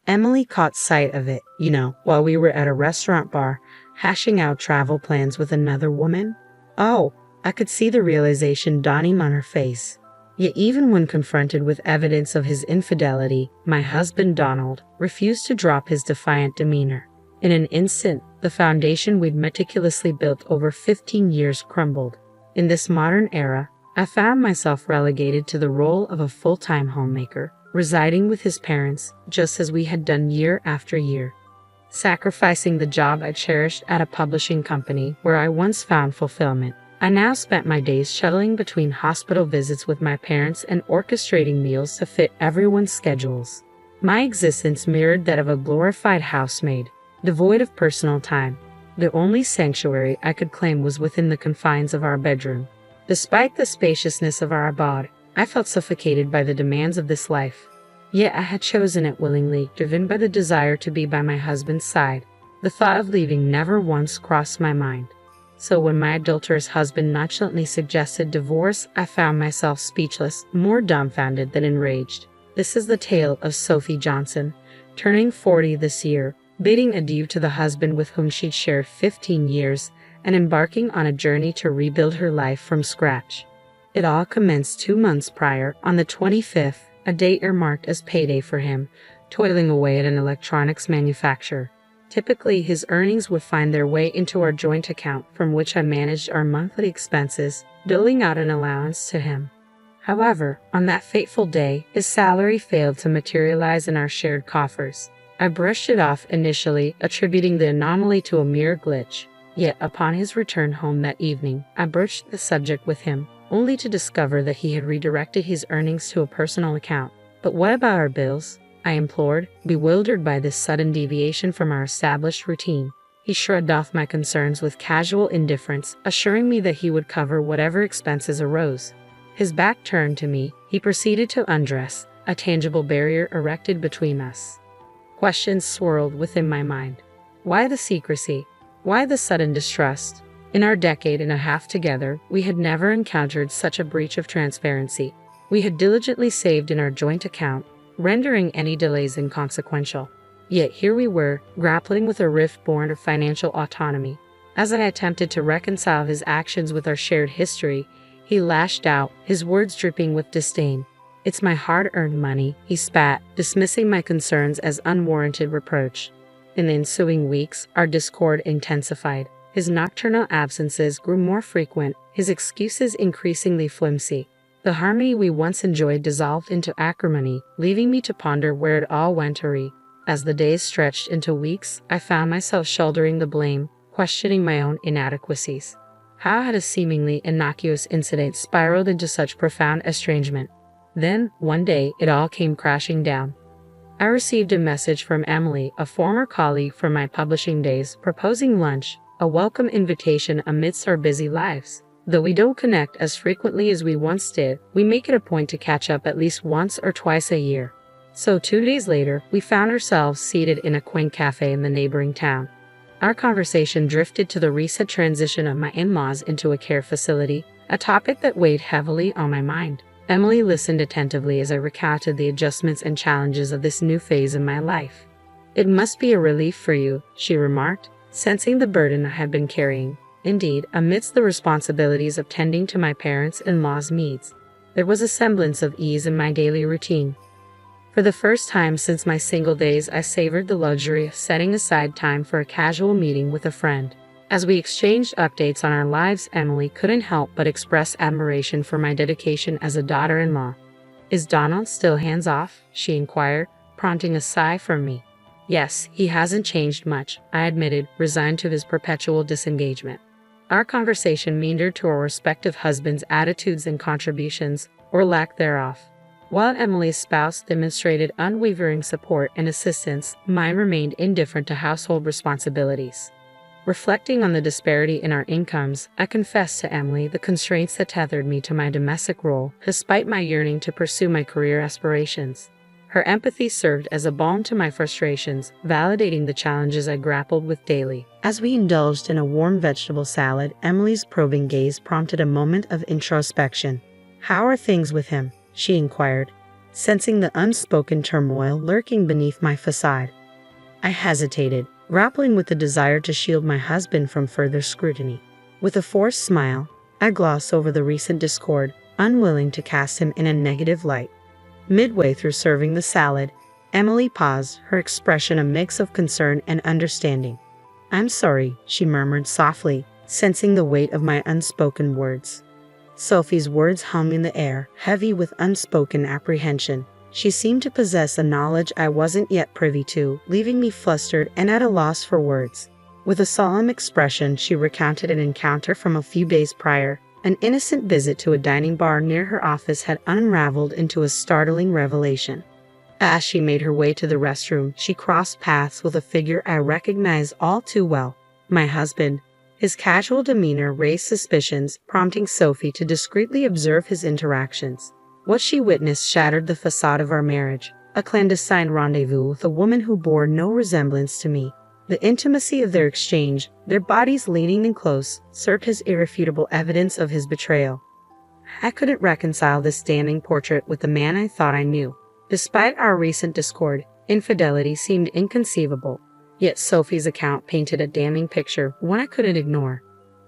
Emily caught sight of it, while we were at a restaurant bar, hashing out travel plans with another woman. Oh, I could see the realization dawning on her face. Yet even when confronted with evidence of his infidelity, my husband Donald refused to drop his defiant demeanor. In an instant, the foundation we'd meticulously built over 15 years crumbled. In this modern era, I found myself relegated to the role of a full-time homemaker, residing with his parents just as we had done year after year. Sacrificing the job I cherished at a publishing company where I once found fulfillment, I now spent my days shuttling between hospital visits with my parents and orchestrating meals to fit everyone's schedules. My existence mirrored that of a glorified housemaid, devoid of personal time. The only sanctuary I could claim was within the confines of our bedroom. Despite the spaciousness of our abode, I felt suffocated by the demands of this life. Yet I had chosen it willingly, driven by the desire to be by my husband's side. The thought of leaving never once crossed my mind. So when my adulterous husband nonchalantly suggested divorce, I found myself speechless, more dumbfounded than enraged. This is the tale of Sophie Johnson, turning 40 this year, bidding adieu to the husband with whom she'd shared 15 years, and embarking on a journey to rebuild her life from scratch. It all commenced 2 months prior, on the 25th, a date earmarked as payday for him, toiling away at an electronics manufacturer. Typically, his earnings would find their way into our joint account from which I managed our monthly expenses, doling out an allowance to him. However, on that fateful day, his salary failed to materialize in our shared coffers. I brushed it off initially, attributing the anomaly to a mere glitch. Yet upon his return home that evening, I broached the subject with him, only to discover that he had redirected his earnings to a personal account. "But what about our bills?" I implored, bewildered by this sudden deviation from our established routine. He shrugged off my concerns with casual indifference, assuring me that he would cover whatever expenses arose. His back turned to me, he proceeded to undress, a tangible barrier erected between us. Questions swirled within my mind. Why the secrecy? Why the sudden distrust? In our decade and a half together, we had never encountered such a breach of transparency. We had diligently saved in our joint account, rendering any delays inconsequential. Yet here we were, grappling with a rift born of financial autonomy. As I attempted to reconcile his actions with our shared history, he lashed out, his words dripping with disdain. "It's my hard-earned money," he spat, dismissing my concerns as unwarranted reproach. In the ensuing weeks, our discord intensified. His nocturnal absences grew more frequent, his excuses increasingly flimsy. The harmony we once enjoyed dissolved into acrimony, leaving me to ponder where it all went awry. As the days stretched into weeks, I found myself shouldering the blame, questioning my own inadequacies. How had a seemingly innocuous incident spiraled into such profound estrangement? Then, one day, it all came crashing down. I received a message from Emily, a former colleague from my publishing days, proposing lunch, a welcome invitation amidst our busy lives. Though we don't connect as frequently as we once did, we make it a point to catch up at least once or twice a year. So 2 days later, we found ourselves seated in a quaint cafe in the neighboring town. Our conversation drifted to the recent transition of my in-laws into a care facility, a topic that weighed heavily on my mind. Emily listened attentively as I recounted the adjustments and challenges of this new phase in my life. "It must be a relief for you," she remarked, sensing the burden I had been carrying. Indeed, amidst the responsibilities of tending to my parents-in-law's needs, there was a semblance of ease in my daily routine. For the first time since my single days, I savored the luxury of setting aside time for a casual meeting with a friend. As we exchanged updates on our lives, Emily couldn't help but express admiration for my dedication as a daughter-in-law. "Is Donald still hands-off?" she inquired, prompting a sigh from me. "Yes, he hasn't changed much," I admitted, resigned to his perpetual disengagement. Our conversation meandered to our respective husbands' attitudes and contributions, or lack thereof. While Emily's spouse demonstrated unwavering support and assistance, mine remained indifferent to household responsibilities. Reflecting on the disparity in our incomes, I confessed to Emily the constraints that tethered me to my domestic role, despite my yearning to pursue my career aspirations. Her empathy served as a balm to my frustrations, validating the challenges I grappled with daily. As we indulged in a warm vegetable salad, Emily's probing gaze prompted a moment of introspection. "How are things with him?" she inquired. sensing the unspoken turmoil lurking beneath my facade. I hesitated, grappling with the desire to shield my husband from further scrutiny. With a forced smile, I glossed over the recent discord, unwilling to cast him in a negative light. Midway through serving the salad, Emily paused, her expression a mix of concern and understanding. "I'm sorry," she murmured softly, sensing the weight of my unspoken words. Sophie's words hung in the air, heavy with unspoken apprehension. She seemed to possess a knowledge I wasn't yet privy to, leaving me flustered and at a loss for words. With a solemn expression, she recounted an encounter from a few days prior. An innocent visit to a dining bar near her office had unraveled into a startling revelation. As she made her way to the restroom, she crossed paths with a figure I recognized all too well, my husband. His casual demeanor raised suspicions, prompting Sophie to discreetly observe his interactions. What she witnessed shattered the facade of our marriage, a clandestine rendezvous with a woman who bore no resemblance to me. The intimacy of their exchange, their bodies leaning in close, served as irrefutable evidence of his betrayal. I couldn't reconcile this damning portrait with the man I thought I knew. Despite our recent discord, infidelity seemed inconceivable. Yet Sophie's account painted a damning picture, one I couldn't ignore.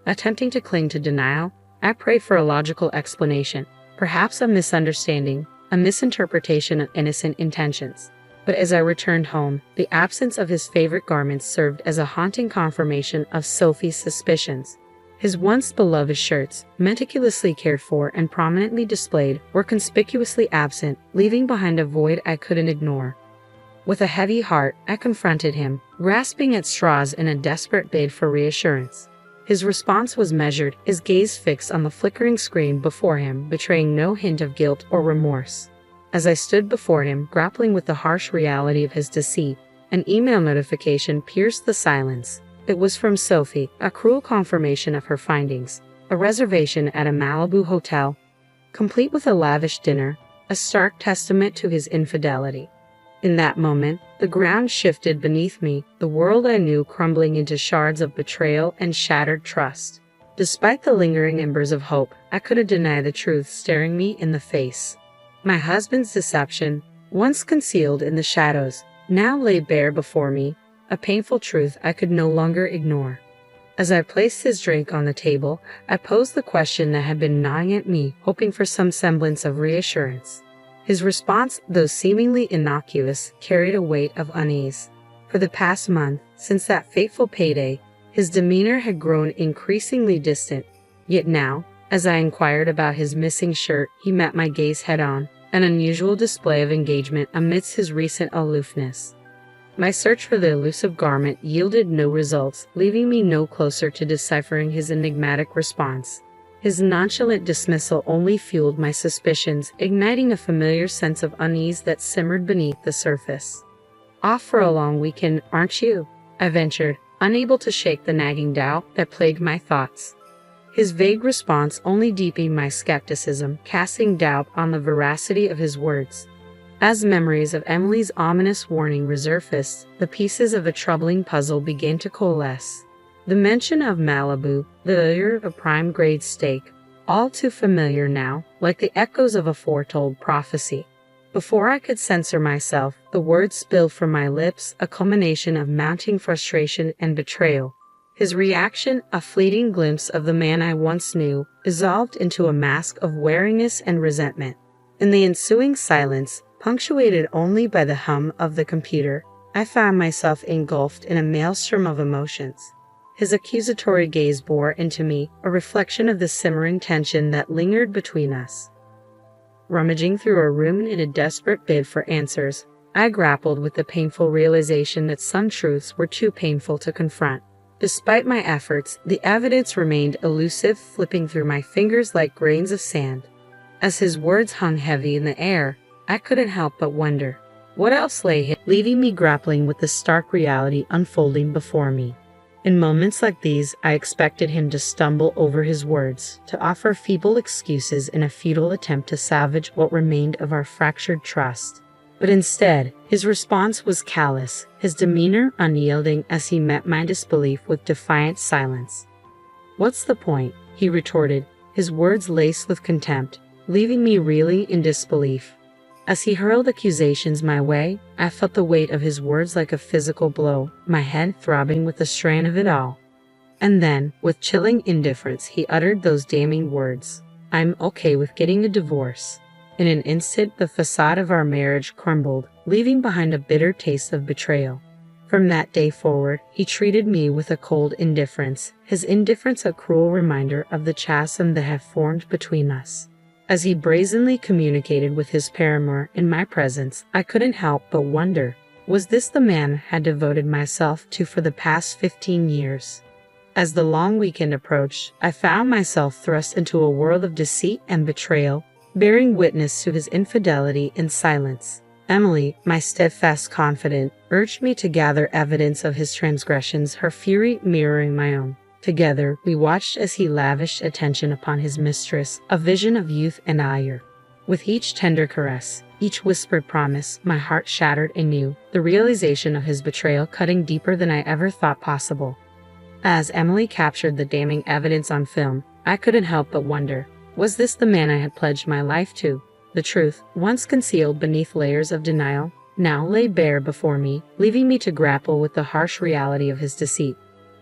Attempting to cling to denial, I prayed for a logical explanation, perhaps a misunderstanding, a misinterpretation of innocent intentions. But as I returned home, the absence of his favorite garments served as a haunting confirmation of Sophie's suspicions. His once beloved shirts, meticulously cared for and prominently displayed, were conspicuously absent, leaving behind a void I couldn't ignore. With a heavy heart, I confronted him, grasping at straws in a desperate bid for reassurance. His response was measured, his gaze fixed on the flickering screen before him, betraying no hint of guilt or remorse. As I stood before him, grappling with the harsh reality of his deceit, an email notification pierced the silence. It was from Sophie, a cruel confirmation of her findings. A reservation at a Malibu hotel, complete with a lavish dinner, a stark testament to his infidelity. In that moment, the ground shifted beneath me, the world I knew crumbling into shards of betrayal and shattered trust. Despite the lingering embers of hope, I couldn't deny the truth staring me in the face. My husband's deception, once concealed in the shadows, now lay bare before me, a painful truth I could no longer ignore. As I placed his drink on the table, I posed the question that had been gnawing at me, hoping for some semblance of reassurance. His response, though seemingly innocuous, carried a weight of unease. For the past month, since that fateful payday, his demeanor had grown increasingly distant. Yet now, as I inquired about his missing shirt, he met my gaze head-on, an unusual display of engagement amidst his recent aloofness. My search for the elusive garment yielded no results, leaving me no closer to deciphering his enigmatic response. His nonchalant dismissal only fueled my suspicions, igniting a familiar sense of unease that simmered beneath the surface. "Off for a long weekend, aren't you?" I ventured, unable to shake the nagging doubt that plagued my thoughts. His vague response only deepened my skepticism, casting doubt on the veracity of his words. As memories of Emily's ominous warning resurfaced, the pieces of a troubling puzzle began to coalesce. The mention of Malibu, the allure of a prime-grade steak, all too familiar now, like the echoes of a foretold prophecy. Before I could censor myself, the words spilled from my lips, a culmination of mounting frustration and betrayal. His reaction, a fleeting glimpse of the man I once knew, dissolved into a mask of wariness and resentment. In the ensuing silence, punctuated only by the hum of the computer, I found myself engulfed in a maelstrom of emotions. His accusatory gaze bore into me, a reflection of the simmering tension that lingered between us. Rummaging through our room in a desperate bid for answers, I grappled with the painful realization that some truths were too painful to confront. Despite my efforts, the evidence remained elusive, flipping through my fingers like grains of sand. As his words hung heavy in the air, I couldn't help but wonder, what else lay hidden, leaving me grappling with the stark reality unfolding before me. In moments like these, I expected him to stumble over his words, to offer feeble excuses in a futile attempt to salvage what remained of our fractured trust. But instead, his response was callous, his demeanor unyielding as he met my disbelief with defiant silence. "What's the point?" he retorted, his words laced with contempt, leaving me reeling in disbelief. As he hurled accusations my way, I felt the weight of his words like a physical blow, my head throbbing with the strain of it all. And then, with chilling indifference, he uttered those damning words. "I'm okay with getting a divorce." In an instant, the facade of our marriage crumbled, leaving behind a bitter taste of betrayal. From that day forward, he treated me with a cold indifference, his indifference a cruel reminder of the chasm that had formed between us. As he brazenly communicated with his paramour in my presence, I couldn't help but wonder, was this the man I had devoted myself to for the past 15 years? As the long weekend approached, I found myself thrust into a world of deceit and betrayal, bearing witness to his infidelity in silence. Emily, my steadfast confidant, urged me to gather evidence of his transgressions, her fury mirroring my own. Together, we watched as he lavished attention upon his mistress, a vision of youth and ire. With each tender caress, each whispered promise, my heart shattered anew, the realization of his betrayal cutting deeper than I ever thought possible. As Emily captured the damning evidence on film, I couldn't help but wonder, was this the man I had pledged my life to? The truth, once concealed beneath layers of denial, now lay bare before me, leaving me to grapple with the harsh reality of his deceit.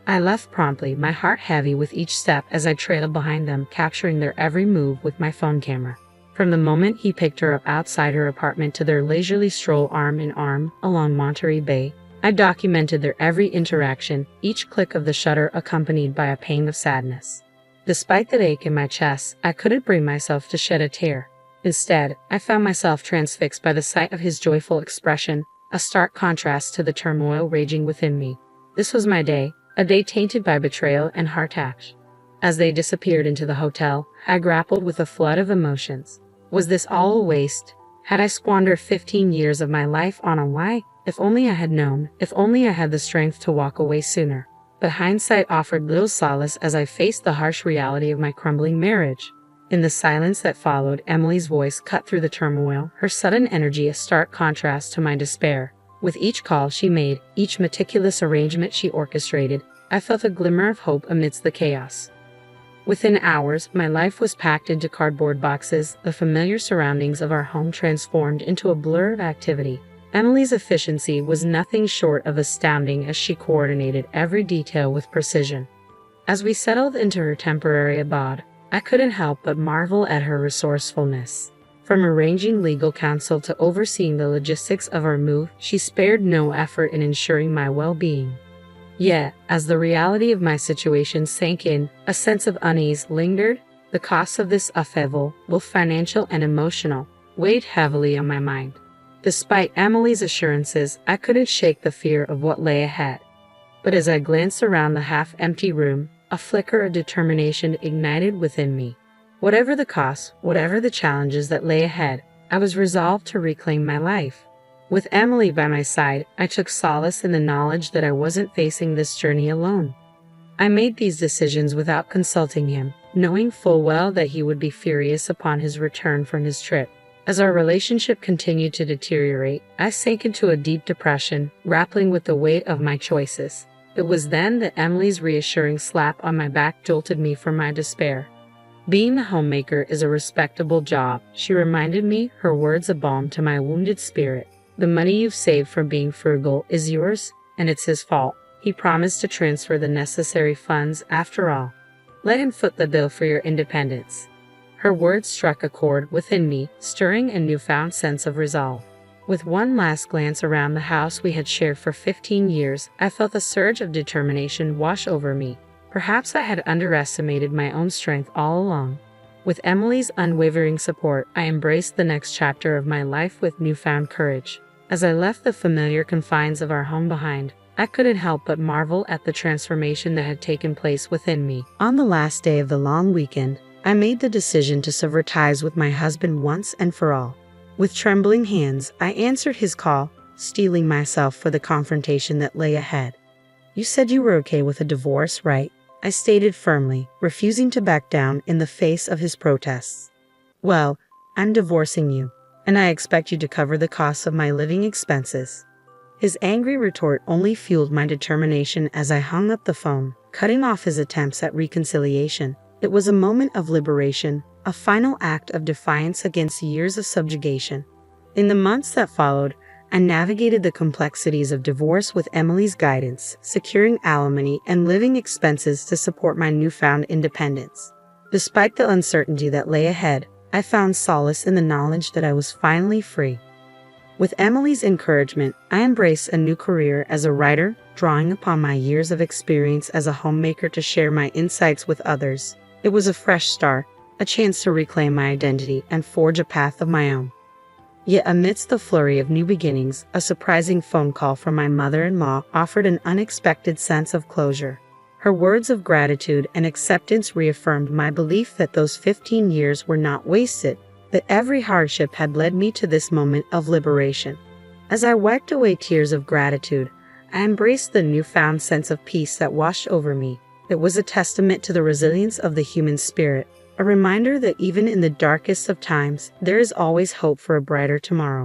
I left promptly, my heart heavy with each step as I trailed behind them, capturing their every move with my phone camera. From the moment he picked her up outside her apartment to their leisurely stroll arm in arm along Monterey Bay, I documented their every interaction, each click of the shutter accompanied by a pang of sadness. Despite the ache in my chest, I couldn't bring myself to shed a tear. Instead, I found myself transfixed by the sight of his joyful expression, a stark contrast to the turmoil raging within me. This was my day, a day tainted by betrayal and heartache. As they disappeared into the hotel, I grappled with a flood of emotions. Was this all a waste? Had I squandered 15 years of my life on a lie? If only I had known, if only I had the strength to walk away sooner. But hindsight offered little solace as I faced the harsh reality of my crumbling marriage. In the silence that followed, Emily's voice cut through the turmoil, her sudden energy a stark contrast to my despair. With each call she made, each meticulous arrangement she orchestrated, I felt a glimmer of hope amidst the chaos. Within hours, my life was packed into cardboard boxes, the familiar surroundings of our home transformed into a blur of activity. Emily's efficiency was nothing short of astounding as she coordinated every detail with precision. As we settled into her temporary abode, I couldn't help but marvel at her resourcefulness. From arranging legal counsel to overseeing the logistics of our move, she spared no effort in ensuring my well-being. Yet, as the reality of my situation sank in, a sense of unease lingered. The cost of this upheaval, both financial and emotional, weighed heavily on my mind. Despite Emily's assurances, I couldn't shake the fear of what lay ahead. But as I glanced around the half-empty room, a flicker of determination ignited within me. Whatever the cost, whatever the challenges that lay ahead, I was resolved to reclaim my life. With Emily by my side, I took solace in the knowledge that I wasn't facing this journey alone. I made these decisions without consulting him, knowing full well that he would be furious upon his return from his trip. As our relationship continued to deteriorate, I sank into a deep depression, grappling with the weight of my choices. It was then that Emily's reassuring slap on my back jolted me from my despair. Being a homemaker is a respectable job, she reminded me, her words a balm to my wounded spirit. The money you've saved from being frugal is yours, and it's his fault. He promised to transfer the necessary funds after all. Let him foot the bill for your independence. Her words struck a chord within me, stirring a newfound sense of resolve. With one last glance around the house we had shared for 15 years, I felt a surge of determination wash over me. Perhaps I had underestimated my own strength all along. With Emily's unwavering support, I embraced the next chapter of my life with newfound courage. As I left the familiar confines of our home behind, I couldn't help but marvel at the transformation that had taken place within me. On the last day of the long weekend, I made the decision to sever ties with my husband once and for all. With trembling hands, I answered his call, steeling myself for the confrontation that lay ahead. "You said you were okay with a divorce, right?" I stated firmly, refusing to back down in the face of his protests. "Well, I'm divorcing you, and I expect you to cover the costs of my living expenses." His angry retort only fueled my determination as I hung up the phone, cutting off his attempts at reconciliation. It was a moment of liberation, a final act of defiance against years of subjugation. In the months that followed, I navigated the complexities of divorce with Emily's guidance, securing alimony and living expenses to support my newfound independence. Despite the uncertainty that lay ahead, I found solace in the knowledge that I was finally free. With Emily's encouragement, I embraced a new career as a writer, drawing upon my years of experience as a homemaker to share my insights with others. It was a fresh start, a chance to reclaim my identity and forge a path of my own. Yet amidst the flurry of new beginnings, a surprising phone call from my mother-in-law offered an unexpected sense of closure. Her words of gratitude and acceptance reaffirmed my belief that those 15 years were not wasted, that every hardship had led me to this moment of liberation. As I wiped away tears of gratitude, I embraced the newfound sense of peace that washed over me. It was a testament to the resilience of the human spirit, a reminder that even in the darkest of times, there is always hope for a brighter tomorrow.